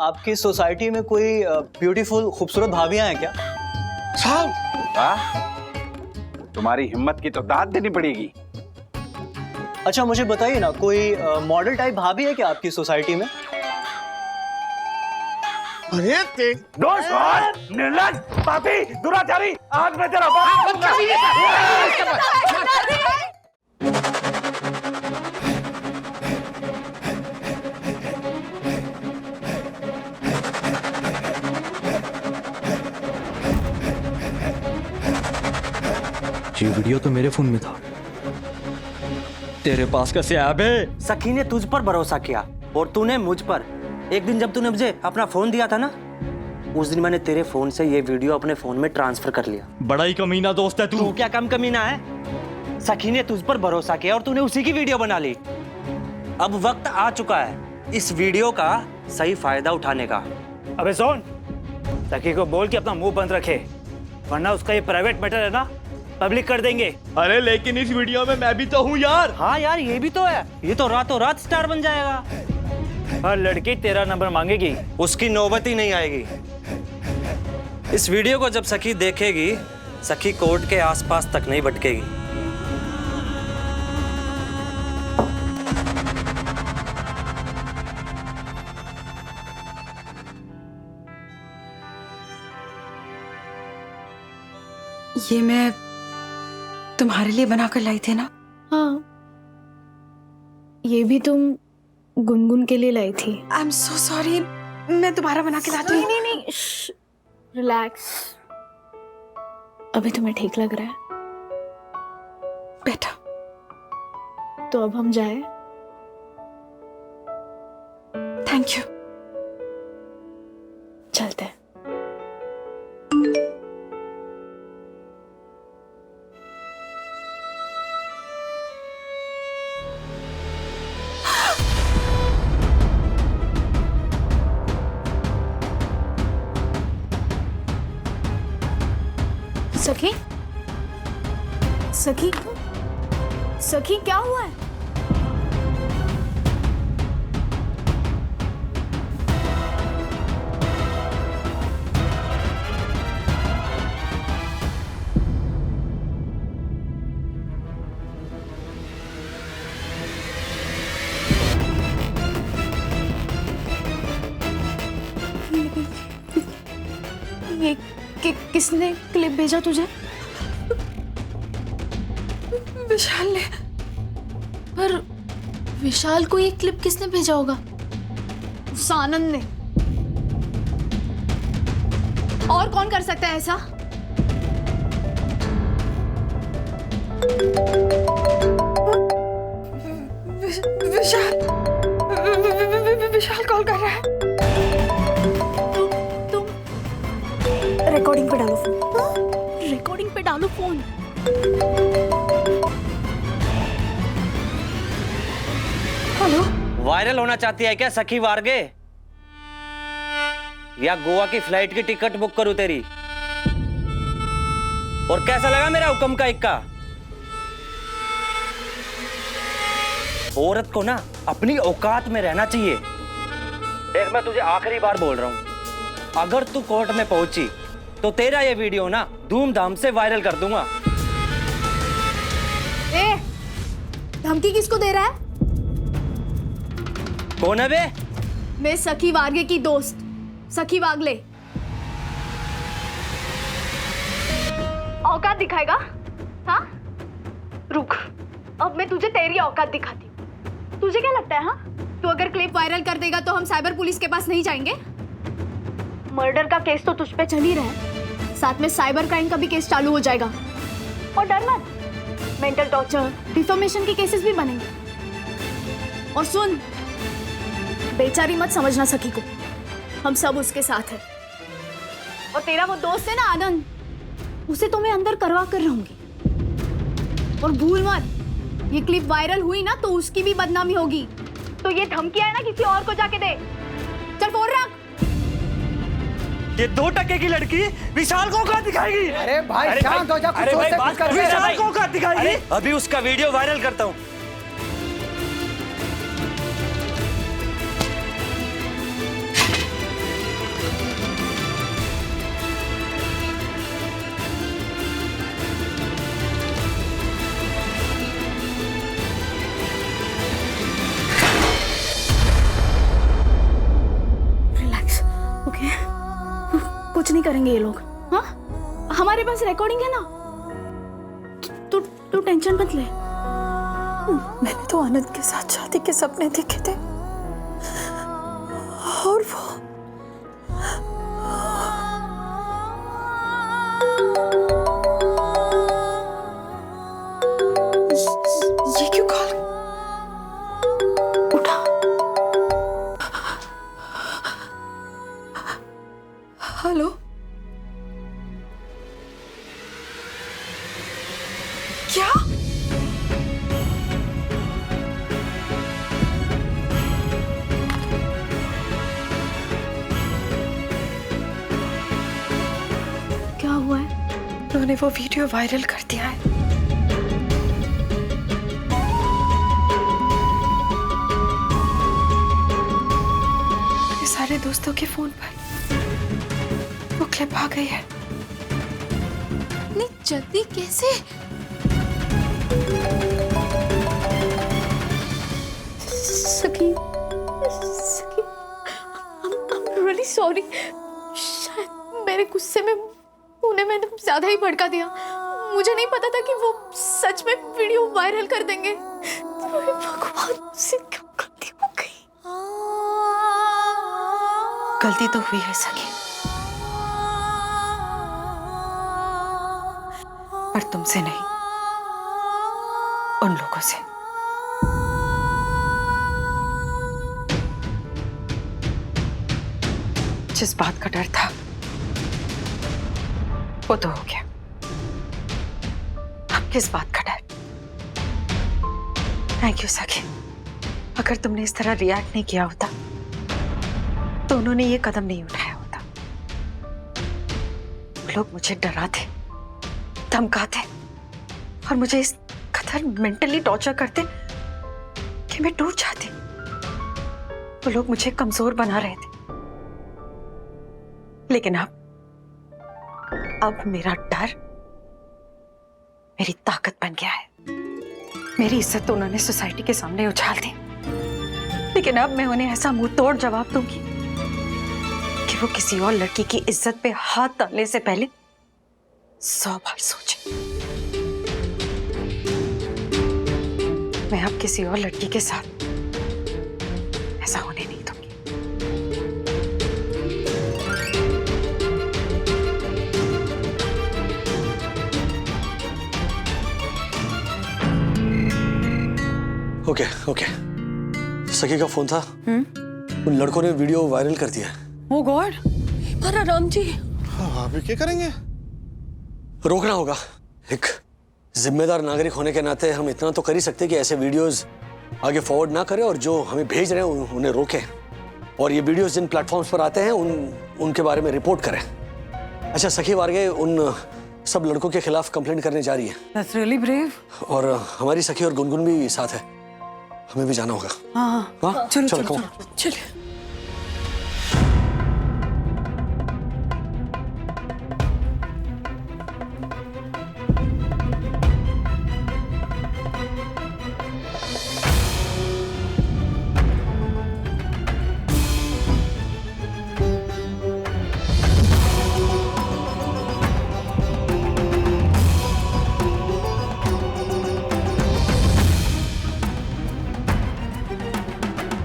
आपकी सोसाइटी में कोई ब्यूटीफुल खूबसूरत भाभियां हैं क्या? साहब, तुम्हारी हिम्मत की तो दाद देनी पड़ेगी। अच्छा मुझे बताइए ना, कोई मॉडल टाइप भाभी है क्या आपकी सोसाइटी में? अरे दोस्त, निर्लज, पापी, दुराचारी, आज मैं तेरा बाप दूंगा। ये वीडियो तो मेरे फोन में था। तेरे पास कैसे ऐप है? सखी ने तुझ पर भरोसा किया और तूने मुझ पर। एक दिन जब तूने मुझे अपना फोन दिया था ना, उस दिन मैंने तेरे फोन से ये वीडियो अपने फोन में ट्रांसफर कर लिया। बड़ा ही कमीना दोस्त है तू क्या कम कमीना है? सखी ने तुझ पर भरोसा किया और तूने उसी की वीडियो बना ली। अब वक्त आ चुका है इस वीडियो का सही फायदा उठाने का। अबे सोन, सखी को बोल के अपना मुंह बंद रखे, वरना उसका ये प्राइवेट मैटर है ना, पब्लिक कर देंगे। अरे लेकिन इस वीडियो में मैं भी तो हूँ यार। हाँ यार, ये भी तो है। ये तो रातों रात स्टार बन जाएगा। हर लड़की तेरा नंबर मांगेगी। उसकी नौबत ही नहीं आएगी। इस वीडियो को जब सखी देखेगी, सखी कोर्ट के आसपास तक नहीं भटकेगी। ये मैं तुम्हारे लिए बनाकर लाई थी ना? हाँ, ये भी तुम गुनगुन के लिए लाई थी। आई एम सो सॉरी, मैं दोबारा बना के लाती हूँ। नहीं, रिलैक्स। अभी तुम्हें ठीक लग रहा है? बेटा, तो अब हम जाए? Thank you. चलते हैं। सखी, सखी, सखी, क्या हुआ है? ये किसने क्लिप भेजा तुझे? विशाल ने। पर विशाल को ये क्लिप किसने भेजा होगा? उस आनंद ने। और कौन कर सकता है ऐसा? विशाल कॉल कर रहा है। तुम रिकॉर्डिंग पे डालो फोन। रिकॉर्डिंग पे डालो फोन। हेलो, वायरल होना चाहती है क्या सखी वारगे? या गोवा की फ्लाइट की टिकट बुक करूं तेरी? और कैसा लगा मेरा हुक्म का इक्का? औरत को ना अपनी औकात में रहना चाहिए। देख, मैं तुझे आखिरी बार बोल रहा हूं, अगर तू कोर्ट में पहुंची तो तेरा ये वीडियो ना धूमधाम से वायरल कर दूंगा। ए, धमकी किसको दे रहा है? कौन है बे? मैं सखी वारगे की दोस्त, सखी वागले। औकात दिखाएगा? हाँ? रुक, अब मैं तुझे तेरी औकात दिखाती हूँ। तुझे क्या लगता है, हाँ? तू अगर क्लिप वायरल कर देगा तो हम साइबर पुलिस के पास नहीं जाएंगे? मर्डर का केस तो तुझ पे चल ही रहा है, साथ में साइबर क्राइम का भी केस चालू हो जाएगा। और डर मत, मेंटल टॉर्चर, डिफॉर्मेशन के केसेस भी बनेंगे। और सुन, बेचारी मत समझना सखी को, हम सब उसके साथ हैं। और तेरा वो दोस्त है ना आनंद, उसे तो मैं अंदर करवा कर रहूंगी। और भूल मत, ये क्लिप वायरल हुई ना तो उसकी भी बदनामी होगी। तो ये धमकियां है ना, किसी और को जाके दे। चल फोन रख। ये 2 टके की लड़की विशाल को औकात दिखाएगी। अरे भाई शांत हो जा, कुछ सोच से कुछ कर। विशाल को औकात दिखाएगी। अभी उसका वीडियो वायरल करता हूँ। कुछ नहीं करेंगे ये लोग। हाँ, हमारे पास रिकॉर्डिंग है ना, तू टेंशन मत ले। मैंने तो आनंद के साथ शादी के सपने देखे थे और वो ये क्यों कॉल उठा? हेलो, क्या? क्या हुआ है? उन्होंने वो वीडियो वायरल कर दिया है। मेरे सारे दोस्तों के फोन पर वो क्लिप आ गई है। नहीं जल्दी कैसे? सकी, सकी, I'm really sorry। शायद मेरे गुस्से में उन्हें मैंने ज्यादा ही भड़का दिया। मुझे नहीं पता था कि वो सच में वीडियो वायरल कर देंगे। भगवान, मुझसे क्या गलती हो गई? गलती तो हुई है सखी, पर तुमसे नहीं, उन लोगों से। जिस बात का डर था वो तो हो गया, अब किस बात का डर? थैंक यू सखी। अगर तुमने इस तरह रिएक्ट नहीं किया होता तो उन्होंने ये कदम नहीं उठाया होता। वो लोग मुझे डराते, धमकाते और मुझे इस कदर मेंटली टॉर्चर करते कि मैं टूट जाती। वो लोग मुझे कमजोर बना रहे थे, लेकिन अब मेरा डर मेरी ताकत बन गया है। मेरी इज्जत तो उन्होंने सोसाइटी के सामने उछाल दी, लेकिन अब मैं उन्हें ऐसा मुंह तोड़ जवाब दूंगी कि वो किसी और लड़की की इज्जत पे हाथ डालने से पहले 100 बार सोचे। मैं अब किसी और लड़की के साथ ऐसा होने नहीं दूंगी। ओके ओके, सखी का फोन था। उन लड़कों ने वीडियो वायरल कर दिया। ओह गॉड, हमारा राम जी। हाँ, अभी क्या करेंगे? रोकना होगा। एक जिम्मेदार नागरिक होने के नाते हम इतना तो कर ही सकते कि ऐसे वीडियोस आगे फॉरवर्ड ना करें और जो हमें भेज रहे हैं उन्हें रोकें, और ये वीडियोस जिन प्लेटफॉर्म्स पर आते हैं उनके बारे में रिपोर्ट करें। अच्छा, सखी वारगे उन सब लड़कों के खिलाफ कंप्लेंट करने जा रही है। That's really brave। और हमारी सखी और गुनगुन भी साथ है, हमें भी जाना होगा। हाँ, चलो। चलिए।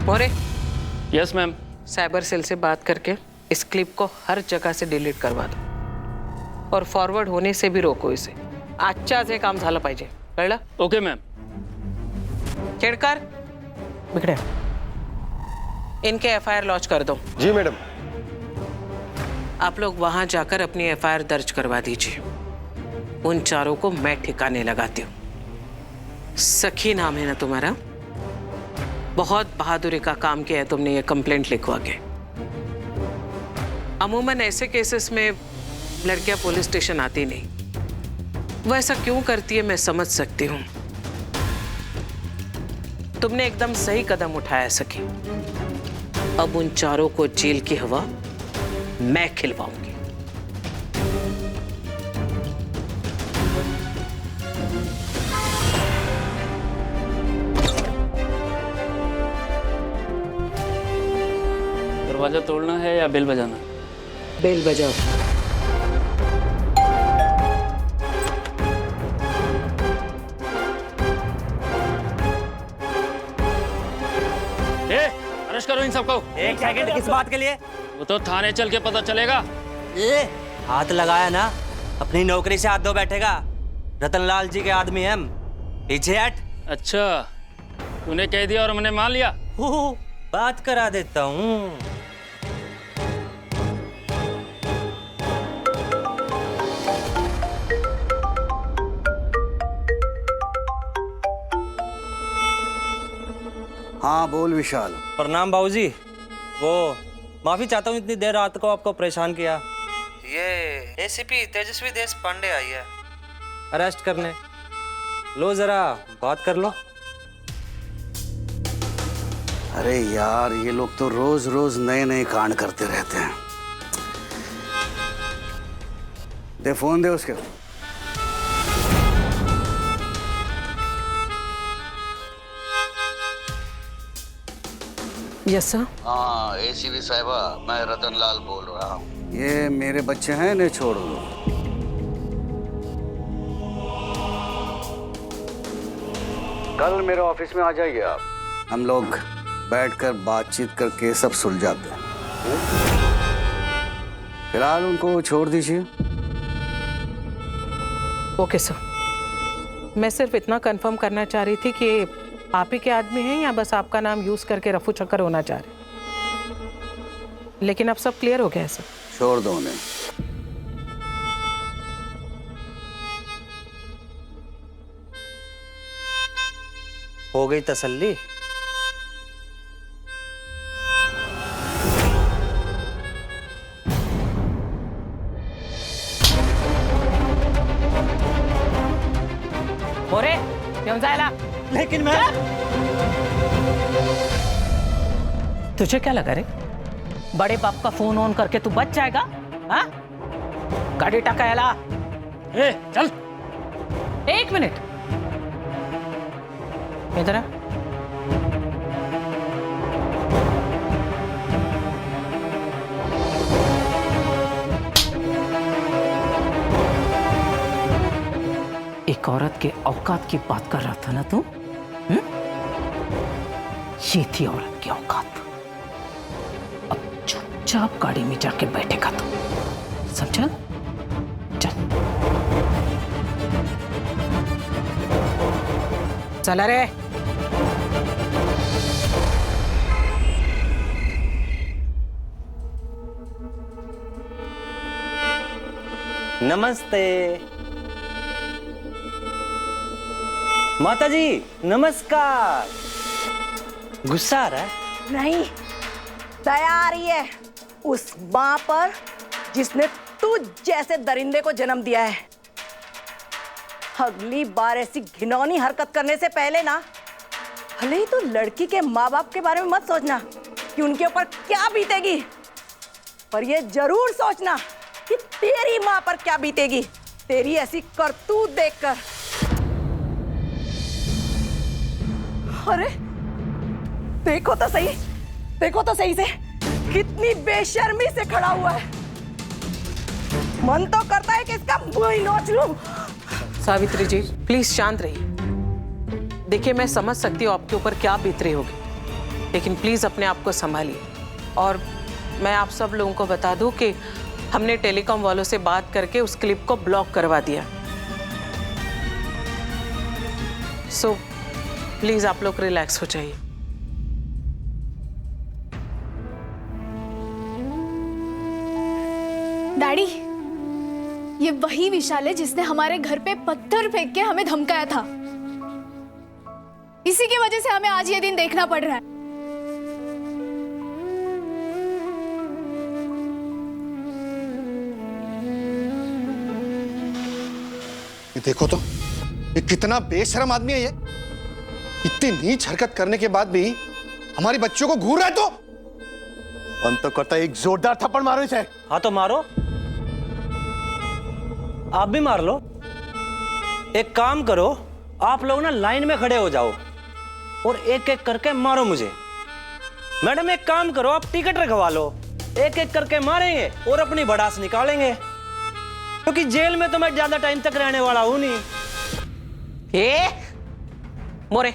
मोरे, यस मैम। साइबर सेल से बात करके इस क्लिप को हर जगह से डिलीट करवा दो और फॉरवर्ड होने से भी रोको इसे। आजच्या आज हे काम झालं पाहिजे, कळलं? Okay ma'am. खेड़कर, बिगड़े इनके एफआईआर लॉन्च कर दो। जी मैडम। आप लोग वहां जाकर अपनी एफआईआर दर्ज करवा दीजिए। उन चारों को मैं ठिकाने लगाती हूँ। सखी नाम है ना तुम्हारा? बहुत बहादुरी का काम किया है तुमने ये कंप्लेंट लिखवा के। अमूमन ऐसे केसेस में लड़कियां पुलिस स्टेशन आती नहीं। वो ऐसा क्यों करती है मैं समझ सकती हूँ। तुमने एकदम सही कदम उठाया सखी। अब उन चारों को जेल की हवा मैं खिलवाऊंगी। दरवाजा तोड़ना है या बेल बजाना? बेल बजाओ। अरेस्ट करो इन सबको। एक सेकंड, किस बात के लिए? वो तो थाने चल के पता चलेगा। ए, हाथ लगाया ना, अपनी नौकरी से हाथ धो बैठेगा। रतनलाल जी के आदमी हैं हम। पीछे हट। अच्छा, तूने कह दिया और मैंने मान लिया। बात करा देता हूँ। हाँ बोल विशाल। प्रणाम बाबूजी। वो माफी चाहता हूँ इतनी देर रात को आपको परेशान किया। ये एसीपी तेजस्वी देश पांडे आई है अरेस्ट करने। लो जरा बात कर लो। अरे यार, ये लोग तो रोज रोज नए नए कांड करते रहते हैं। दे फोन दे उसके। Yes sir. हाँ एसीपी साहिबा, मैं रतनलाल बोल रहा हूँ। ये मेरे बच्चे हैं, इन्हें छोड़ दो। कल मेरे ऑफिस में आ जाइए आप। हम लोग बैठकर बातचीत करके सब सुलझाते हैं। फिलहाल उनको छोड़ दीजिए। Okay sir. मैं सिर्फ इतना कंफर्म करना चाह रही थी कि आप ही के आदमी हैं या बस आपका नाम यूज करके रफू चक्कर होना चाह रहे? लेकिन अब सब क्लियर हो गया है सर। छोड़ दो उन्हें। हो गई तसल्ली? मोरे क्यों जायला? लेकिन मैं तुझे क्या लगा रे? बड़े बाप का फोन ऑन करके तू बच जाएगा? हाँ? गाड़ी टकायला। ए, चल। एक मिनट इधर आ। एक औरत के औकात की बात कर रहा था ना तू? ये थी औरत की औकात। अब चुपचाप गाड़ी में जाके बैठेगा तू, समझा? चल चला रे। नमस्ते माता जी, नमस्कार। गुस्सा आ रहा है? नहीं, दया आ रही है उस माँ पर जिसने तू जैसे दरिंदे को जन्म दिया है। अगली बार ऐसी घिनौनी हरकत करने से पहले ना, भले ही तू लड़की के माँ बाप के बारे में मत सोचना कि उनके ऊपर क्या बीतेगी, पर ये जरूर सोचना कि तेरी माँ पर क्या बीतेगी तेरी ऐसी करतूत देखकर। अरे देखो तो सही से कितनी बेशर्मी से खड़ा हुआ है। मन तो करता है कि इसका मुंह ही नोच लूं। सावित्री जी प्लीज शांत रहिए। देखिए मैं समझ सकती हूँ आपके ऊपर क्या बीत रही होगी, लेकिन प्लीज अपने आप को संभालिए। और मैं आप सब लोगों को बता दूं कि हमने टेलीकॉम वालों से बात करके उस क्लिप को ब्लॉक करवा दिया। सो प्लीज आप लोग रिलैक्स हो जाइए। डैडी, ये वही विशाल है जिसने हमारे घर पे पत्थर फेंक के हमें धमकाया था। इसी की वजह से हमें आज ये दिन देखना पड़ रहा है। ये देखो तो, ये कितना बेशर्म आदमी है ये। इतनी नीच हरकत करने के बाद भी हमारी बच्चों को घूर रहा है। तो मन तो करता है एक जोरदार थप्पड़ मारो इसे। हाँ तो मारो, आप भी मार लो। एक काम करो, आप लोग ना लाइन में खड़े हो जाओ और एक एक करके मारो मुझे। मैडम एक काम करो, आप टिकट रखवा लो, एक एक करके मारेंगे और अपनी भड़ास निकालेंगे, क्योंकि जेल में तो मैं ज्यादा टाइम तक रहने वाला हूं नहीं। मोरे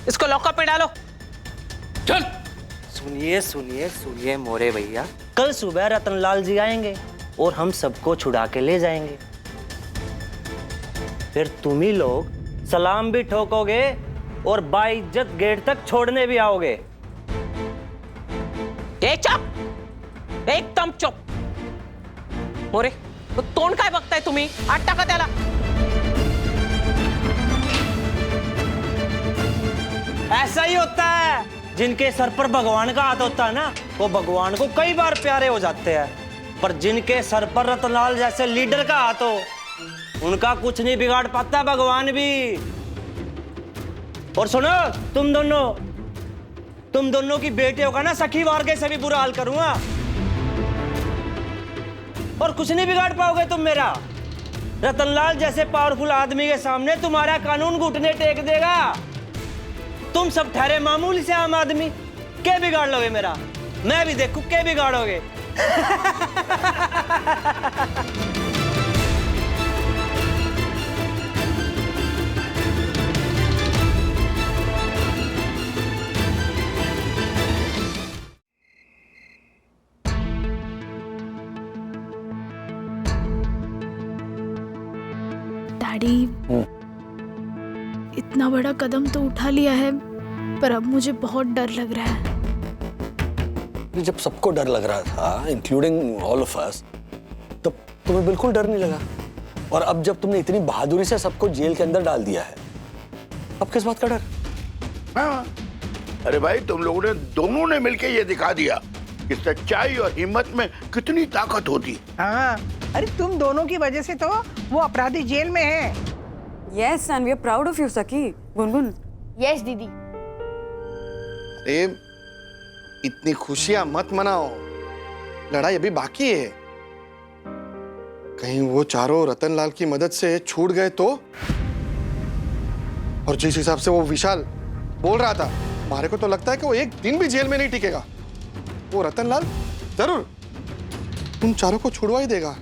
इसको लॉकअप में डालो। चल सुनिए सुनिए सुनिए मोरे भैया, कल सुबह रतनलाल जी आएंगे और हम सबको छुड़ा के ले जाएंगे। फिर तुम ही लोग सलाम भी ठोकोगे और बाइज्जत गेट तक छोड़ने भी आओगे। चुप, एकदम चुप। मोरे तो तोंड काय बघताय तुम्ही? आठ टाका त्याला। ऐसा ही होता है, जिनके सर पर भगवान का हाथ होता है ना, वो भगवान को कई बार प्यारे हो जाते हैं, पर जिनके सर पर रतनलाल जैसे लीडर का हाथ हो, उनका कुछ नहीं बिगाड़ पाता भगवान भी। और सुनो, तुम दोनों की बेटियों का ना सखी वारगे से भी बुरा हाल करूंगा, और कुछ नहीं बिगाड़ पाओगे तुम मेरा। रतनलाल जैसे पावरफुल आदमी के सामने तुम्हारा कानून घुटने टेक देगा। तुम सब ठहरे मामूली से आम आदमी, क्या बिगाड़ लोगे मेरा? मैं भी देखूं क्या बिगाड़ोगे। डैडी, इतना बड़ा कदम तो उठा लिया है, पर अब मुझे बहुत डर लग रहा है। जब सबको डर लग रहा था, इंक्लूडिंग ऑल ऑफ अस, तब तुम्हें बिल्कुल डर नहीं लगा। और अब जब तुमने इतनी बहादुरी से सबको जेल के अंदर डाल दिया है, अब किस बात का डर? हाँ। अरे भाई, तुम लोगों ने दोनों ने मिलके ये दिखा दिया कि सच्चाई और हिम्मत में कितनी ताकत होती। हाँ, अरे तुम दोनों की वजह से तो वो अपराधी जेल में है। Yes, and we are proud of you Sakhi. Gungun. Yes दीदी। अरे इतनी खुशियां मत मनाओ, लड़ाई अभी बाकी है। कहीं वो चारों रतनलाल की मदद से छूट गए तो? और जिस हिसाब से वो विशाल बोल रहा था, हमारे को तो लगता है कि वो एक दिन भी जेल में नहीं टिकेगा। वो रतनलाल जरूर उन चारों को छुड़वा ही देगा।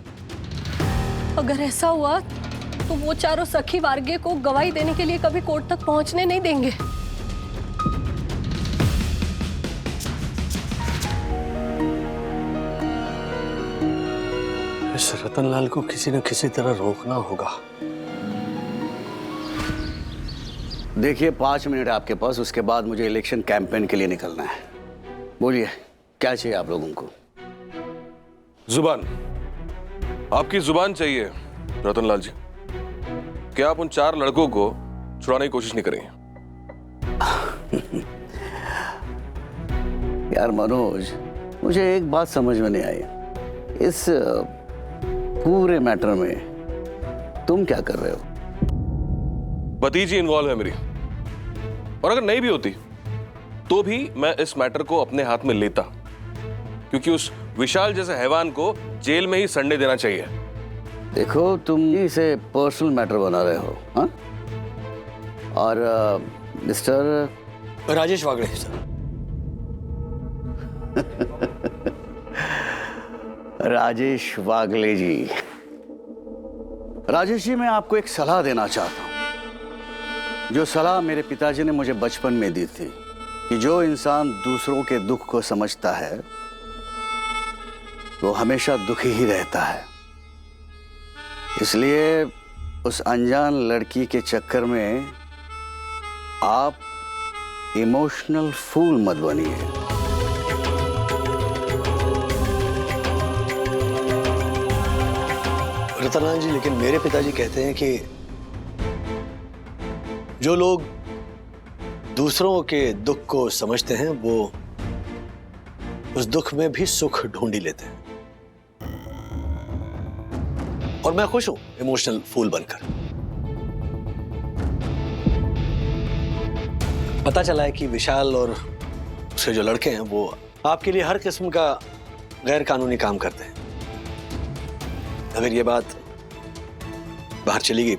अगर ऐसा हुआ तो वो चारों सखी वारगे को गवाही देने के लिए कभी कोर्ट तक पहुंचने नहीं देंगे। इस रतनलाल को किसी न किसी तरह रोकना होगा। देखिए, 5 मिनट आपके पास, उसके बाद मुझे इलेक्शन कैंपेन के लिए निकलना है। बोलिए, क्या चाहिए आप लोगों को? जुबान, आपकी जुबान चाहिए रतनलाल जी। क्या आप उन 4 लड़कों को छुड़ाने की कोशिश नहीं करेंगे? यार मनोज, मुझे एक बात समझ में नहीं आई। इस पूरे मैटर में तुम क्या कर रहे हो? भतीजी इन्वॉल्व है मेरी, और अगर नहीं भी होती तो भी मैं इस मैटर को अपने हाथ में लेता, क्योंकि उस विशाल जैसे हैवान को जेल में ही सड़ने देना चाहिए। देखो, तुम इसे पर्सनल मैटर बना रहे हो, हाँ? और मिस्टर राजेश वागले सर। राजेश वागले जी, राजेश जी, मैं आपको एक सलाह देना चाहता हूं, जो सलाह मेरे पिताजी ने मुझे बचपन में दी थी, कि जो इंसान दूसरों के दुख को समझता है वो हमेशा दुखी ही रहता है। इसलिए उस अनजान लड़की के चक्कर में आप इमोशनल फूल मत बनिए। रतनलाल जी, लेकिन मेरे पिताजी कहते हैं कि जो लोग दूसरों के दुख को समझते हैं, वो उस दुख में भी सुख ढूंढ ही लेते हैं। और मैं खुश हूं इमोशनल फूल बनकर। पता चला है कि विशाल और उसके जो लड़के हैं, वो आपके लिए हर किस्म का गैर कानूनी काम करते हैं। अगर ये बात बाहर चली गई,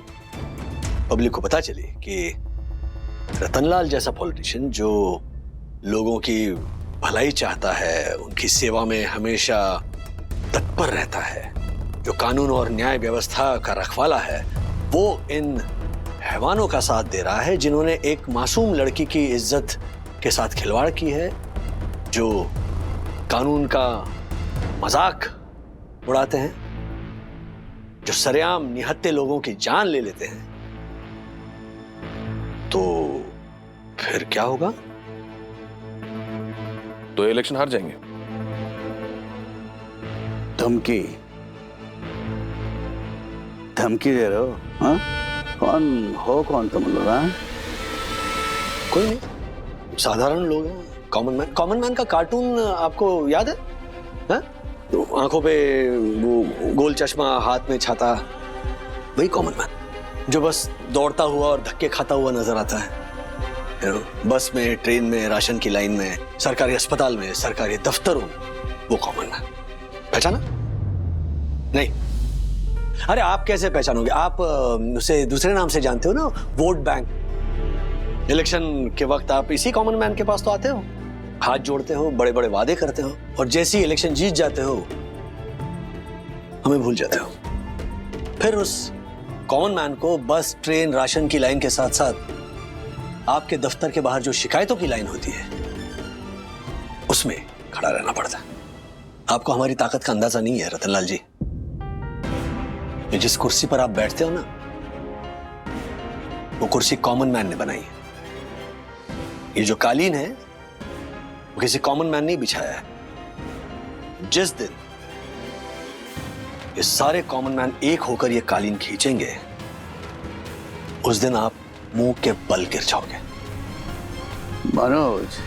पब्लिक को पता चली कि रतनलाल जैसा पॉलिटिशियन जो लोगों की भलाई चाहता है, उनकी सेवा में हमेशा तत्पर रहता है, जो कानून और न्याय व्यवस्था का रखवाला है, वो इन हैवानों का साथ दे रहा है जिन्होंने एक मासूम लड़की की इज्जत के साथ खिलवाड़ की है, जो कानून का मजाक उड़ाते हैं, जो सरेआम निहत्थे लोगों की जान ले लेते हैं, तो फिर क्या होगा? तो इलेक्शन हार जाएंगे। धमकी धमकी दे रहे हो? हाँ? कौन तुम लोग? हाँ? कोई नहीं, साधारण लोग हैं, कॉमन मैन का कार्टून आपको याद है? हाँ? तो आंखों पे वो गोल चश्मा, हाथ में छाता, वही कॉमन मैन जो बस दौड़ता हुआ और धक्के खाता हुआ नजर आता है। बस में, ट्रेन में, राशन की लाइन में, सरकारी अस्पताल में, सरकारी दफ्तरों में, वो कॉमन मैन। पहचाना? नहीं। अरे आप कैसे पहचानोगे? आप उसे दूसरे नाम से जानते हो ना, वोट बैंक। इलेक्शन के वक्त आप इसी कॉमन मैन के पास तो आते हो, हाथ जोड़ते हो, बड़े बड़े वादे करते हो, और जैसे ही इलेक्शन जीत जाते हो हमें भूल जाते हो। फिर उस कॉमन मैन को बस, ट्रेन, राशन की लाइन के साथ साथ आपके दफ्तर के बाहर जो शिकायतों की लाइन होती है उसमें खड़ा रहना पड़ता है। आपको हमारी ताकत का अंदाजा नहीं है रतनलाल जी। ये जिस कुर्सी पर आप बैठते हो ना, वो कुर्सी कॉमन मैन ने बनाई है। ये जो कालीन है वो किसी कॉमन मैन ने बिछाया है। जिस दिन ये सारे कॉमन मैन एक होकर ये कालीन खींचेंगे, उस दिन आप मुंह के बल गिर जाओगे। मनोज,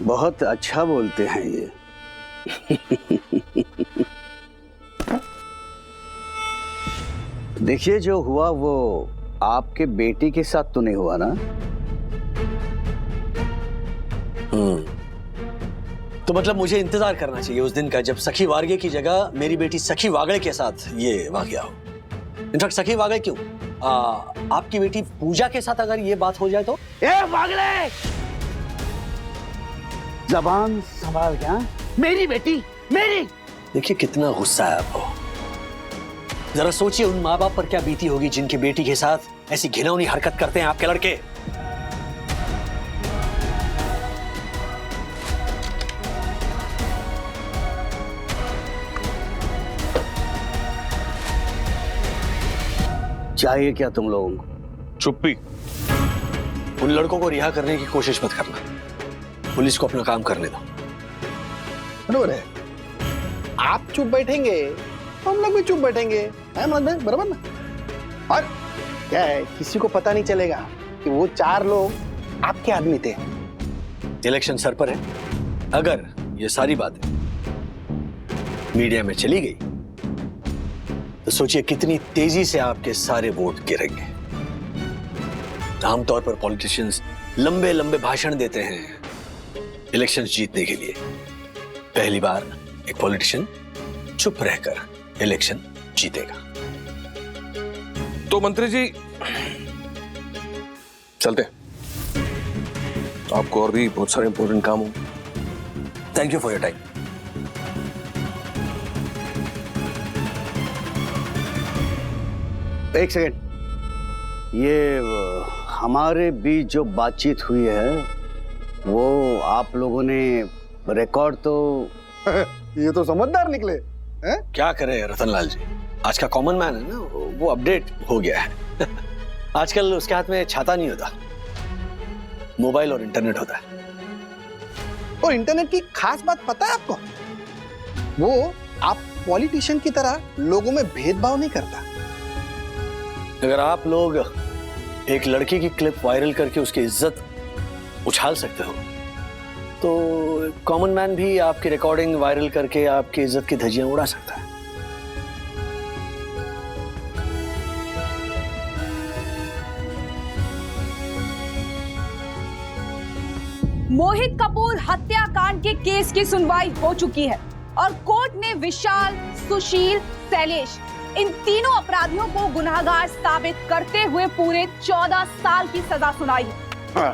बहुत अच्छा बोलते हैं ये। देखिए, जो हुआ वो आपके बेटी के साथ तो नहीं हुआ ना? तो मतलब मुझे इंतजार करना चाहिए उस दिन का जब सखी वारगे की जगह मेरी बेटी सखी वागड़े के साथ ये वाकया हो। इनफैक्ट सखी वागड़े क्यों, आपकी बेटी पूजा के साथ अगर ये बात हो जाए तो? ए वागड़े, जबान संभाल क्या? मेरी बेटी, मेरी। देखिए कितना गुस्सा है आपको। जरा सोचिए उन माँ बाप पर क्या बीती होगी जिनकी बेटी के साथ ऐसी घिनौनी हरकत करते हैं आपके लड़के। चाहिए क्या तुम लोगों को? चुप्पी। उन लड़कों को रिहा करने की कोशिश मत करना, पुलिस को अपना काम करने दो। बरोबर है, आप चुप बैठेंगे हम लोग भी चुप बैठेंगे, है मनोज भाई? बराबर ना? और क्या है, किसी को पता नहीं चलेगा कि वो 4 लोग आपके आदमी थे। इलेक्शन सर पर है, अगर ये सारी बातें मीडिया में चली गई तो सोचिए कितनी तेजी से आपके सारे वोट गिरेंगे। आमतौर पर पॉलिटिशियंस लंबे लंबे भाषण देते हैं इलेक्शन जीतने के लिए। पहली बार एक पॉलिटिशियन चुप रहकर इलेक्शन जीतेगा। तो मंत्री जी चलते, आपको और भी बहुत सारे इंपॉर्टेंट काम हो। Thank you for your time. एक सेकेंड, ये हमारे बीच जो बातचीत हुई है वो आप लोगों ने रिकॉर्ड तो ये तो समझदार निकले हैं? क्या करें रतनलाल जी, आज का कॉमन मैन है ना, वो अपडेट हो गया है। आजकल उसके हाथ में छाता नहीं होता, मोबाइल और इंटरनेट होता है। और इंटरनेट की खास बात पता है आपको? वो आप पॉलिटिशियन की तरह लोगों में भेदभाव नहीं करता। अगर आप लोग एक लड़की की क्लिप वायरल करके उसकी इज्जत उछाल सकते हो तो कॉमन मैन भी आपकी रिकॉर्डिंग वायरल करके आपकी इज्जत की धज्जियां उड़ा सकता है। मोहित कपूर हत्याकांड के केस की सुनवाई हो चुकी है और कोर्ट ने विशाल, सुशील, शैलेश इन तीनों अपराधियों को गुनहगार साबित करते हुए पूरे 14 साल की सजा सुनाई है।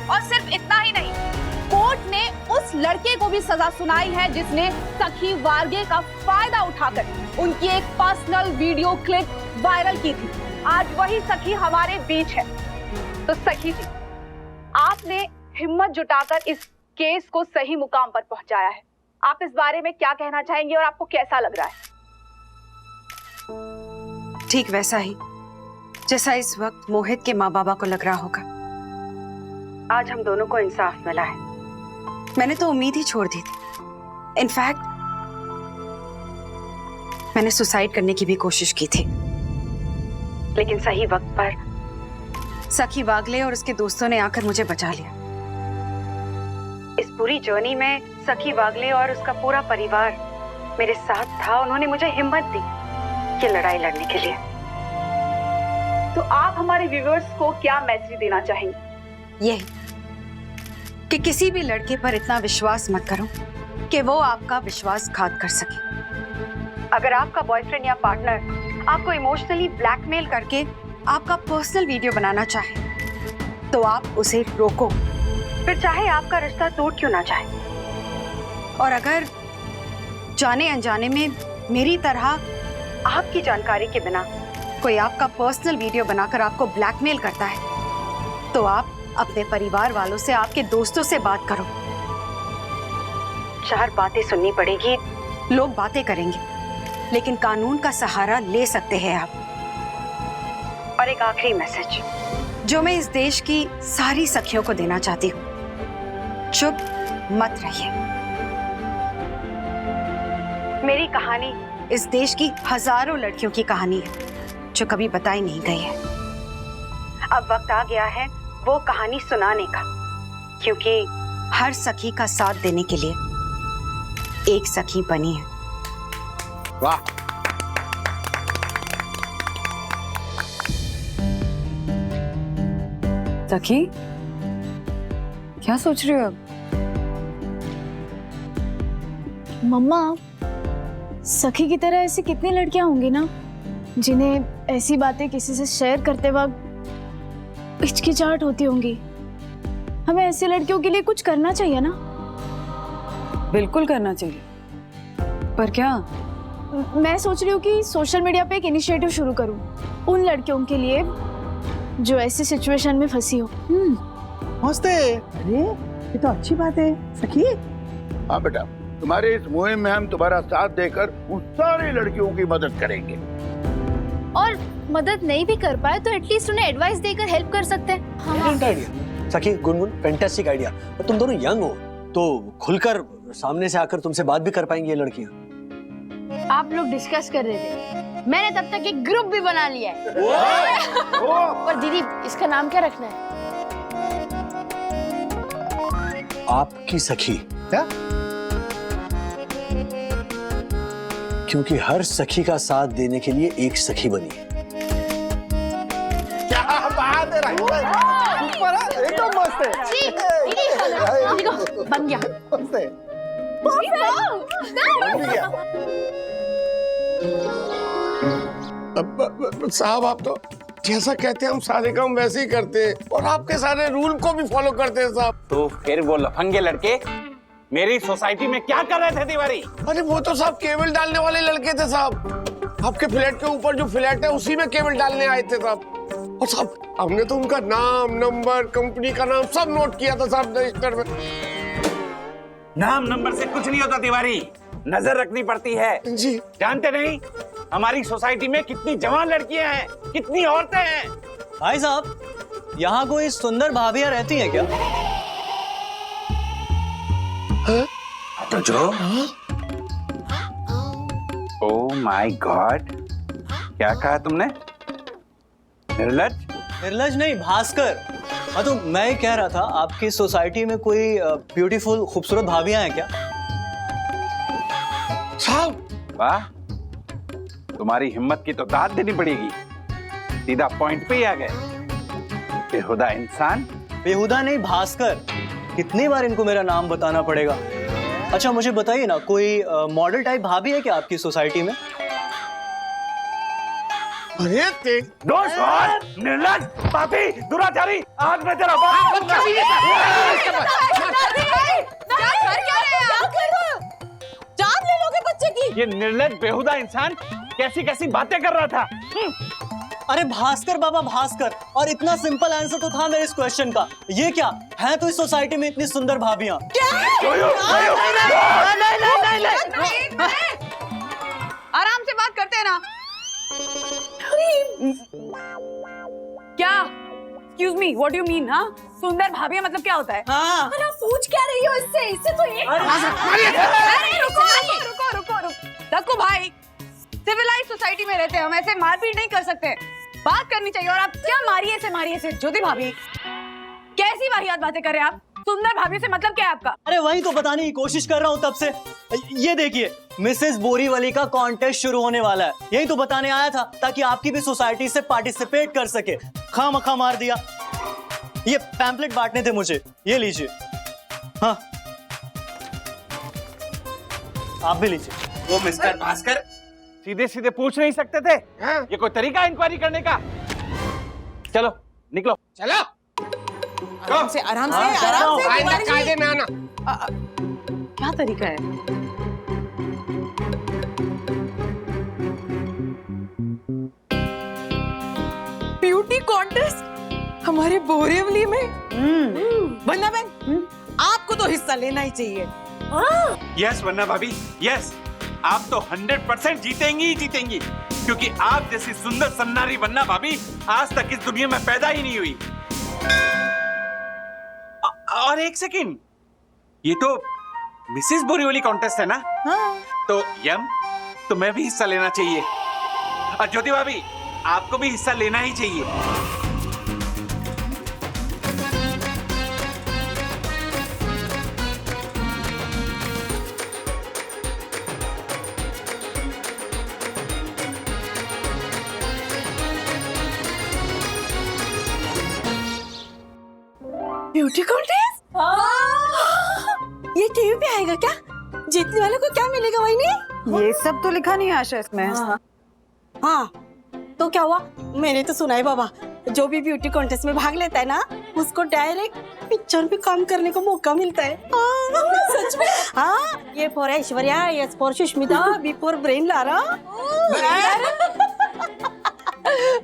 और सिर्फ इतना ही नहीं, कोर्ट ने उस लड़के को भी सजा सुनाई है जिसने सखी वारगे का फायदा उठाकर उनकी एक पर्सनल वीडियो क्लिप वायरल की थी। आज वही सखी हमारे बीच है। तो सखी जी, आपने हिम्मत जुटाकर इस केस को सही मुकाम पर पहुंचाया है। आप इस बारे में क्या कहना चाहेंगे और आपको कैसा लग रहा है? ठीक वैसा ही जैसा इस वक्त मोहित के माँ बाबा को लग रहा होगा। आज हम दोनों को इंसाफ मिला है। मैंने तो उम्मीद ही छोड़ दी थी। इनफैक्ट मैंने सुसाइड करने की भी कोशिश की थी, लेकिन सही वक्त पर सखी वागले और उसके दोस्तों ने आकर मुझे बचा लिया। इस पूरी जर्नी में सखी वागले और उसका पूरा परिवार मेरे साथ था। उन्होंने मुझे हिम्मत दी ये लड़ाई लड़ने के लिए। तो आप हमारे व्यूअर्स को क्या मैसेज देना चाहेंगे? यही कि किसी भी लड़के पर इतना विश्वास मत करो कि वो आपका विश्वासघात कर सके। अगर आपका बॉयफ्रेंड या पार्टनर आपको इमोशनली ब्लैकमेल करके आपका पर्सनल वीडियो बनाना चाहे तो आप उसे रोको, फिर चाहे आपका रिश्ता टूट क्यों ना जाए। और अगर जाने अनजाने में मेरी तरह आपकी जानकारी के बिना कोई आपका पर्सनल वीडियो बनाकर आपको ब्लैकमेल करता है तो आप अपने परिवार वालों से, आपके दोस्तों से बात करो। 4 बातें सुननी पड़ेगी, लोग बातें करेंगे, लेकिन कानून का सहारा ले सकते हैं आप। और एक आखिरी मैसेज जो मैं इस देश की सारी सखियों को देना चाहती हूँ, चुप मत रहिए। मेरी कहानी इस देश की हजारों लड़कियों की कहानी है जो कभी बताई नहीं गई है। अब वक्त आ गया है वो कहानी सुनाने का, क्योंकि हर सखी का साथ देने के लिए एक सखी बनी है। वाह, सखी क्या सोच रहे हो अब? मम्मा, सखी की तरह ऐसी कितनी लड़कियां होंगी ना जिन्हें ऐसी बातें किसी से शेयर करते वक्त हिचकिचाहट होती होंगी। हमें ऐसी लड़कियों के लिए कुछ करना चाहिए ना। बिल्कुल करना चाहिए, पर क्या? मैं सोच रही हूँ कि सोशल मीडिया पे एक इनिशिएटिव शुरू करूँ उन लड़कियों के लिए जो ऐसी सिचुएशन में फंसी हो। मस्त है। अरे ये तो अच्छी बात है सखी। हाँ बेटा, तुम्हारे इस मुहिम में हम तुम्हारा साथ देकर उन सारी लड़कियों की मदद करेंगे। और मदद नहीं भी कर पाए तो एटलीस्ट उन्हें एडवाइस देकर हेल्प कर सकते हैं। ब्रिलियंट आइडिया सखी, गुनगुन, फैंटास्टिक आइडिया। और तुम दोनों यंग हो तो खुलकर सामने से आकर तुमसे बात भी कर पाएंगी ये लड़कियां। आप लोग डिस्कस कर रहे थे, मैंने तब तक एक ग्रुप भी बना लिया है। और दीदी, इसका नाम क्या रखना है? आपकी सखी। क्या? क्योंकि हर सखी का साथ देने के लिए एक सखी बनी है। क्या बात है, ऊपर है, एकदम मस्त है। बन गया। मस्त है। साहब, आप तो जैसा कहते हैं हम सारे काम वैसे ही करते हैं और आपके सारे रूल को भी फॉलो करते हैं साहब। तो फिर वो लफंगे लड़के मेरी सोसाइटी में क्या कर रहे थे तिवारी? अरे वो तो साहब केबल डालने वाले लड़के थे साहब। आपके फ्लैट के ऊपर जो फ्लैट है उसी में केबल डालने आए थे साहब। और साहब हमने तो उनका नाम, नंबर, कंपनी का नाम सब नोट किया था साहब रजिस्टर में। नाम नंबर से कुछ नहीं होता तिवारी, नजर रखनी पड़ती है। जी जानते नहीं हमारी सोसाइटी में कितनी जवान लड़कियां हैं, कितनी औरतें हैं। भाई साहब, यहाँ कोई सुंदर भाभियां रहती हैं क्या? तो जो ओह माय गॉड, क्या कहा तुमने? निर्लज? निर्लज नहीं, भास्कर। हाँ, तो मैं कह रहा था आपकी सोसाइटी में कोई ब्यूटीफुल खूबसूरत भाभियां हैं क्या? साहब वाह, तुम्हारी हिम्मत की तो दाद देनी पड़ेगी। सीधा पॉइंट पे ही आ गए। बेहुदा इंसान। बेहुदा नहीं, भास्कर। कितनी बार इनको मेरा नाम बताना पड़ेगा? अच्छा मुझे बताइए ना, कोई मॉडल टाइप भाभी है क्या आपकी सोसाइटी में? अरे दोस्त, निर्लज, पापी, दुराचारी, आज मैं तेरा जान ले लोगे बच्चे की। ये निर्लज बेहुदा इंसान कैसी कैसी बातें कर रहा था। अरे भास्कर बाबा भास्कर, और इतना सिंपल आंसर तो था मेरे इस क्वेश्चन का। ये क्या है, तो इस सोसाइटी में इतनी सुंदर भाभियां। आराम से बात करते हैं ना। क्या? Excuse me, what do you mean? हाँ, सुंदर भाभी मतलब क्या होता है? हाँ, अरे पूछ क्या रही हो इससे? इससे तो ये। अरे रुको। रखो भाई, सिविलाइज सोसाइटी में रहते हैं हम, ऐसे मारपीट नहीं कर सकते। बात करनी चाहिए। और आप क्या मारिए से ज्योति भाभी, कैसी वाहियात बातें कर रहे हैं आप? सुंदर भाभी से मतलब क्या है आपका? अरे वही तो बताने की कोशिश कर रहा हूँ तब से। ये देखिए, मिसेस बोरीवली का कॉन्टेस्ट शुरू होने वाला है, यही तो बताने आया था, ताकि आपकी भी सोसाइटी से पार्टिसिपेट कर सके। खामखा मार दिया। ये पैम्पलेट बांटने थे मुझे, ये लीजिए। हाँ, आप भी लीजिए। वो मिस्टर भास्कर सीधे सीधे पूछ नहीं सकते थे? ये कोई तरीका इंक्वायरी करने का? चलो निकलो। चलो आराम से कायदे में आना। क्या तरीका है? ब्यूटी कॉन्टेस्ट हमारे बोरीवली में। वन्ना बहन, आपको तो हिस्सा लेना ही चाहिए। यस वन्ना भाभी, यस, आप तो 100% जीतेंगी, क्योंकि आप जैसी सुंदर सन्नारी वन्ना भाभी आज तक इस दुनिया में पैदा ही नहीं हुई। और एक सेकंड, ये तो मिसेस बोरीवली कॉन्टेस्ट है ना? हाँ। तो तुम्हें भी हिस्सा लेना चाहिए। और ज्योति भाभी, आपको भी हिस्सा लेना ही चाहिए। ब्यूटी कॉन्टेस्ट ये टीवी पे आएगा क्या? जीतने वाले को क्या मिलेगा वही? ये सब तो लिखा नहीं है आशा इसमें। हाँ, तो क्या हुआ? मैंने तो सुना है बाबा, जो भी ब्यूटी कॉन्टेस्ट में भाग लेता है ना, उसको डायरेक्ट पिक्चर में काम करने का मौका मिलता है। सच में? हाँ, ये for Aishwarya, S for Sushmita, B for brain Lara.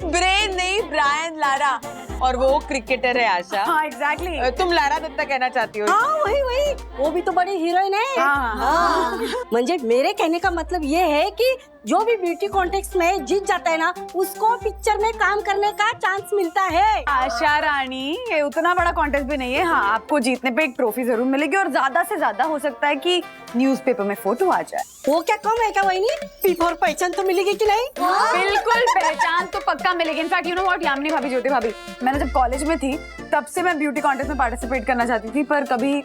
Brain नहीं, ब्रायन लारा, और वो क्रिकेटर है आशा। हाँ एग्जैक्टली। तुम लारा दत्ता कहना चाहती हो? हाँ वही, वो भी तो बड़ी हीरोइन है। हाँ। म्हणजे मेरे कहने का मतलब ये है कि जो भी ब्यूटी कॉन्टेस्ट में जीत जाता है ना, उसको पिक्चर में काम करने का चांस मिलता है। आशा रानी, ये उतना बड़ा कॉन्टेस्ट भी नहीं है। हाँ, आपको जीतने पे एक ट्रॉफी जरूर मिलेगी, और ज्यादा से ज्यादा हो सकता है कि न्यूज़पेपर में फोटो आ जाए। वो क्या कम है क्या वही? बिफोर पहचान तो मिलेगी कि नहीं? बिल्कुल, पहचान तो पक्का मिलेगी। In fact you know what Yamini भाभी, ज्योति भाभी, मैंने जब कॉलेज में थी तब से मैं ब्यूटी कॉन्टेस्ट में पार्टिसिपेट करना चाहती थी, पर कभी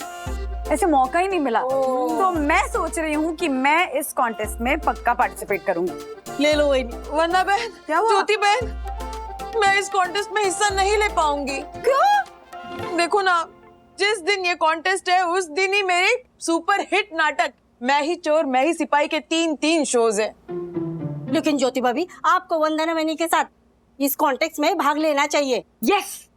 ऐसे मौका ही नहीं मिला। तो मैं सोच रही हूँ कि मैं इस कॉन्टेस्ट में पक्का पार्टिसिपेट करूंगी। ले लो वही। वन्ना बहन, ज्योति बहन, मैं इस कॉन्टेस्ट में हिस्सा नहीं ले पाऊंगी। क्यों? देखो ना, जिस दिन ये कॉन्टेस्ट है उस दिन ही मेरे सुपर हिट नाटक मैं ही चोर मैं ही सिपाही के 3 शोज है। लेकिन ज्योति भाभी, आपको वंदना मैनी के साथ इस कॉन्टेस्ट में भाग लेना चाहिए। यस।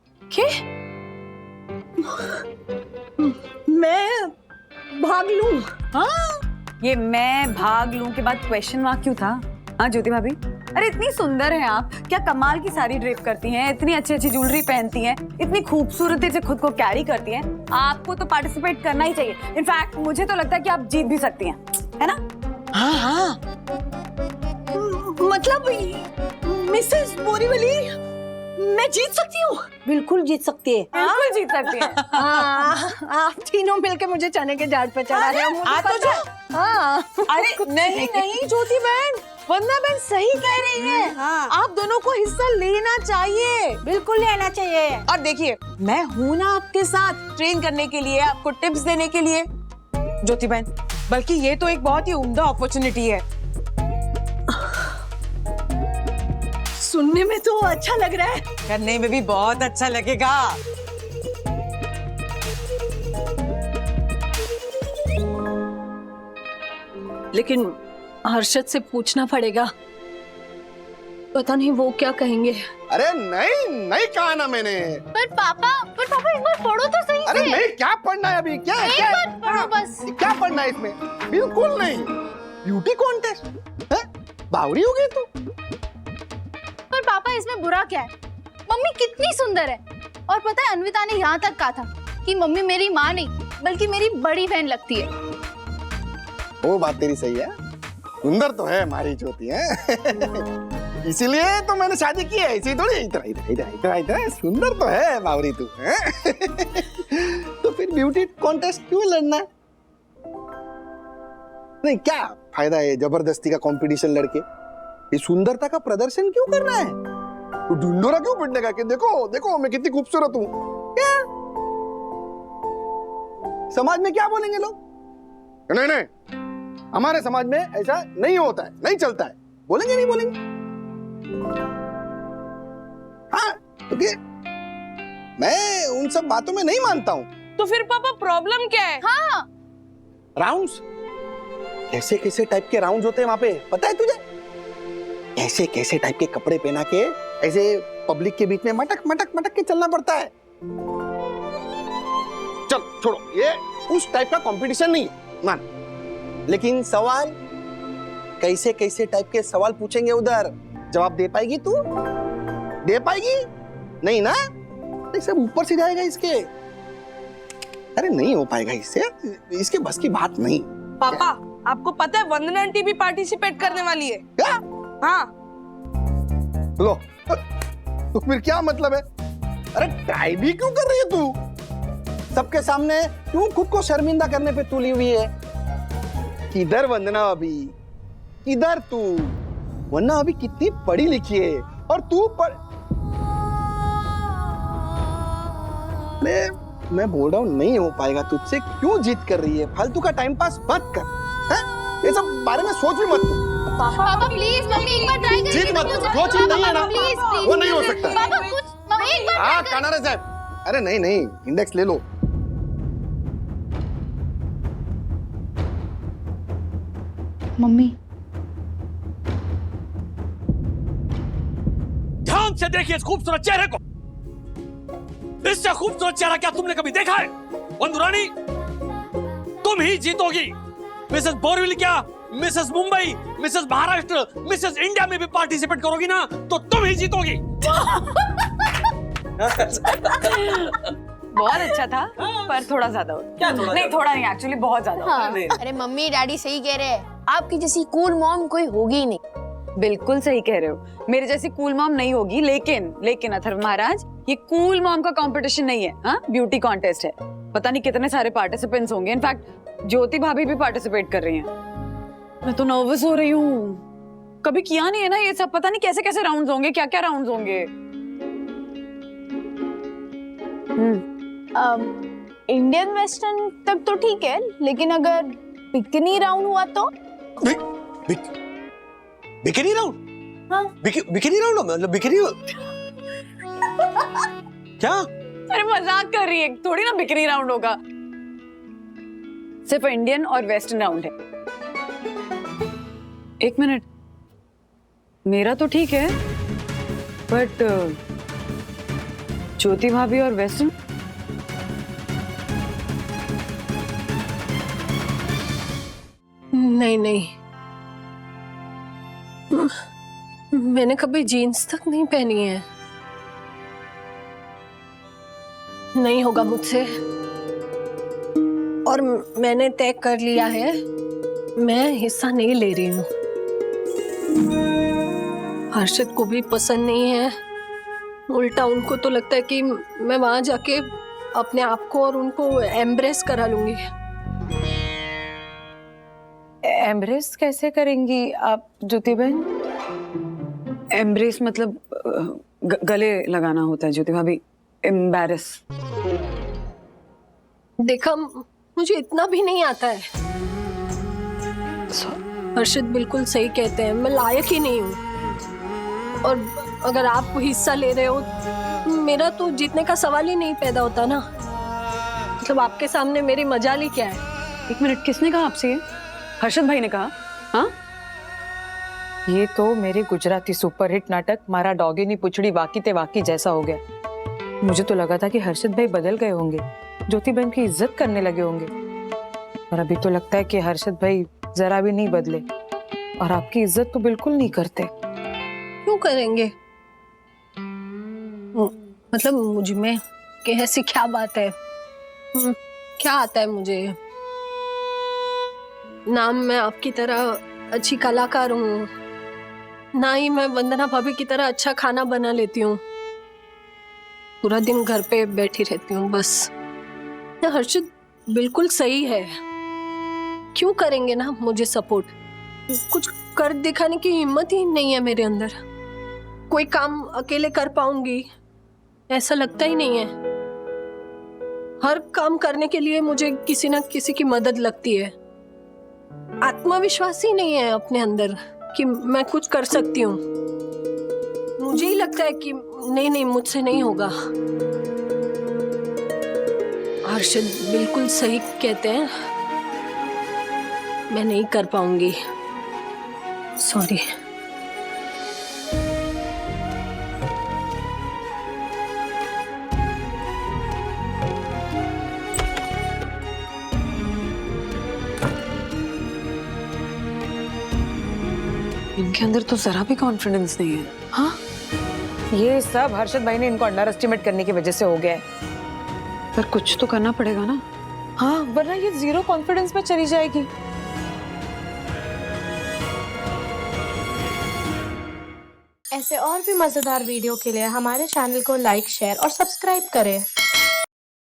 मैं भाग लूं? हाँ, ये मैं भाग लूं के बाद क्वेश्चन मार्क क्यों था? हाँ ज्योति भाभी, अरे इतनी सुंदर हैं आप, क्या कमाल की साड़ी ड्रेप करती हैं, इतनी अच्छी अच्छी ज्वेलरी पहनती हैं, इतनी खूबसूरती से खुद को कैरी करती हैं, आपको तो पार्टिसिपेट करना ही चाहिए। इनफैक्ट मुझे तो लगता है कि आप जीत भी सकती हैं, है ना? हाँ। मतलब मिसेस बोरीवली, मैं जीत सकती हूँ? बिल्कुल जीत सकती है। बिल्कुल जीत सकती है। आप तीनों मिलकर मुझे चने के झाड़ पे चढ़ा रहे हो। अरे नहीं ज्योति बहन, वंदना बहन सही कह रही है। आप दोनों को हिस्सा लेना चाहिए। बिल्कुल लेना चाहिए। और देखिए, मैं हूँ ना आपके साथ ट्रेन करने के लिए, आपको टिप्स देने के लिए। ज्योति बहन, बल्कि ये तो एक बहुत ही उम्दा अपॉर्चुनिटी है। सुनने में तो अच्छा लग रहा है, करने में भी बहुत अच्छा लगेगा। लेकिन हर्षद से पूछना पड़ेगा, पता नहीं वो क्या कहेंगे। अरे नहीं कहा ना मैंने। पर पापा एक बार पढ़ो तो सही अरे से। नहीं, क्या पढ़ना है अभी? क्या एक क्या बार पढ़ो बस। क्या पढ़ना है इसमें? बिल्कुल नहीं। ब्यूटी कॉन्टेस्ट है? बावरी हो गई तू? पर पापा पापा इसमें बुरा क्या है? मम्मी कितनी सुंदर है। और पता है अन्विता ने यहाँ तक कहा था कि मम्मी मेरी माँ नहीं बल्कि मेरी बड़ी बहन लगती है। वो बात तेरी सही है, सुंदर तो है हमारी ज्योति है। इसीलिए तो मैंने शादी की है, इसी थोड़ी इधर सुंदर तो है बावरी तू है। तो फिर ब्यूटी कॉन्टेस्ट क्यों लड़ना? नहीं, क्या फायदा है जबरदस्ती का कंपटीशन लड़के? ये सुंदरता का प्रदर्शन क्यों करना है? तो ढूंढोरा क्यों पिटने का कि देखो देखो मैं कितनी खूबसूरत हूँ? क्या समाज में क्या बोलेंगे लोग? नहीं नहीं, हमारे समाज में ऐसा नहीं होता है, नहीं चलता है। बोलेंगे नहीं बोलेंगे? हाँ, क्योंकि मैं उन सब बातों में नहीं मानता हूँ। तो फिर पापा प्रॉब्लम क्या है? हाँ राउंड्स, कैसे कैसे टाइप के राउंड्स होते हैं वहां पे, पता है तुझे? कैसे कैसे टाइप के कपड़े पहना के ऐसे पब्लिक के बीच में मटक मटक मटक के चलना पड़ता है। चल छोड़ो, ये उस टाइप का कंपटीशन नहीं मान, लेकिन सवाल कैसे कैसे टाइप के सवाल पूछेंगे उधर, जवाब दे पाएगी तू? दे पाएगी? नहीं ना, ये सब ऊपर से जाएगा इसके। अरे नहीं हो पाएगा इससे, इसके बस की बात नहीं। पापा आपको पता है वंदना आंटी भी पार्टिसिपेट करने वाली है? क्या? हाँ। लो, तो फिर क्या मतलब है? अरे ट्राई भी क्यों कर रही है तू? सबके सामने क्यों खुद को शर्मिंदा करने पे तुली हुई है? किधर वंदना अभी, किधर तू? वंदना अभी कितनी पढ़ी लिखी है और तू मैं बोल रहा हूँ नहीं हो पाएगा तुझसे, क्यों जिद कर रही है? फालतू का टाइम पास मत कर, हैं? ये सब बारे में सोच भी मत तू। पापा प्लीज मम्मी एक बार ट्राई करिए। जिद मत, जो चीज नहीं है ना वो नहीं हो सकता। पापा कुछ मम्मी एक बार। हाँ कानारे साहब, अरे नहीं नहीं, इंडेक्स ले लो। मम्मी ध्यान से देखिए इस खूबसूरत चेहरे को। इससे खूबसूरत चेहरा क्या तुमने कभी देखा है? वंदुरानी, तुम ही जीतोगी। मिसेस बोरविल क्या, Mrs Mumbai, Mrs Maharashtra, Mrs India में भी पार्टिसिपेट करोगी ना तो तुम ही जीतोगी। बहुत अच्छा था, पर थोड़ा ज्यादा हो क्या थोड़ा नहीं, थोड़ा नहीं, एक्चुअली बहुत ज्यादा हो। हाँ। अरे मम्मी डैडी सही कह रहे हैं, आपकी जैसी कूल मॉम कोई होगी ही नहीं। बिल्कुल सही कह रहे हो, मेरे जैसी कूल मॉम नहीं होगी, लेकिन अथर्व महाराज ये कूल मॉम का कंपटीशन नहीं है, हाँ ब्यूटी कॉन्टेस्ट है। पता नहीं कितने सारे पार्टिसिपेंट्स होंगे, इनफैक्ट ज्योति भाभी भी पार्टिसिपेट कर रही हैं। मैं तो नर्वस हो रही हूँ, कभी किया नहीं है ना ये सब, पता नहीं कैसे कैसे राउंड्स होंगे, क्या क्या राउंड्स होंगे। इंडियन वेस्टर्न तक तो ठीक है, लेकिन अगर बिकिनी राउंड हुआ तो? Bikini round? हाँ। बिकिनी राउंड मतलब बिकिनी क्या? अरे मजाक कर रही है, थोड़ी ना बिकिनी राउंड होगा, सिर्फ इंडियन और वेस्टर्न राउंड है। एक मिनट, मेरा तो ठीक है, बट ज्योति भाभी और वेस्टर्न? नहीं नहीं, मैंने कभी जीन्स तक नहीं पहनी है, नहीं होगा मुझसे। और मैंने तय कर लिया है, मैं हिस्सा नहीं ले रही हूँ। हर्षद को भी पसंद नहीं है, उल्टा उनको तो लगता है कि मैं वहां जाके अपने आप को और उनको एम्ब्रेस करा लूंगी। एम्ब्रेस कैसे करेंगी आप ज्योति बहन? एम्ब्रेस मतलब गले लगाना होता है ज्योति भाभी, एम्बैरस। देखा, मुझे इतना भी नहीं आता है। हर्षद बिल्कुल सही कहते हैं, मैं लायक ही नहीं हूँ। और अगर आप हिस्सा ले रहे हो, मेरा तो जीतने का सवाल ही नहीं पैदा होता ना। मतलब आपके सामने मेरी मजाल ही क्या है? एक मिनट, किसने कहा आपसे? हर्षद भाई ने कहा? हाँ, ये तो मेरे गुजराती सुपरहिट नाटक मारा डॉगी नी पुछड़ी वाकी ते वाकी जैसा हो गया। मुझे तो लगा था कि हर्षद भाई बदल गए होंगे, ज्योति बहन की इज्जत करने लगे होंगे, और अभी तो लगता है कि हर्षद भाई जरा भी नहीं बदले और आपकी इज्जत तो बिल्कुल नहीं करते। क्यों करेंगे? मतलब मुझ में कि ऐसी क्या बात है? क्या आता है मुझे? ना मैं आपकी तरह अच्छी कलाकार हूँ, ना ही मैं वंदना भाभी की तरह अच्छा खाना बना लेती हूँ। पूरा दिन घर पे बैठी रहती हूँ बस। हर्षित बिल्कुल सही है, क्यों करेंगे ना मुझे सपोर्ट? कुछ कर दिखाने की हिम्मत ही नहीं है मेरे अंदर। कोई काम अकेले कर पाऊंगी ऐसा लगता ही नहीं है। हर काम करने के लिए मुझे किसी ना किसी की मदद लगती है। आत्मविश्वास ही नहीं है अपने अंदर कि मैं कुछ कर सकती हूँ। मुझे ही लगता है कि नहीं मुझसे नहीं होगा। हर्षद बिल्कुल सही कहते हैं, मैं नहीं कर पाऊंगी। सॉरी। इनके अंदर तो जरा भी कॉन्फिडेंस नहीं है। हाँ, ये सब हर्षद भाई ने इनको अंडर एस्टिमेट करने की वजह से हो गया है। पर कुछ तो करना पड़ेगा ना। हाँ, वरना ये जीरो कॉन्फिडेंस में चली जाएगी। ऐसे और भी मजेदार वीडियो के लिए हमारे चैनल को लाइक, शेयर और सब्सक्राइब करें।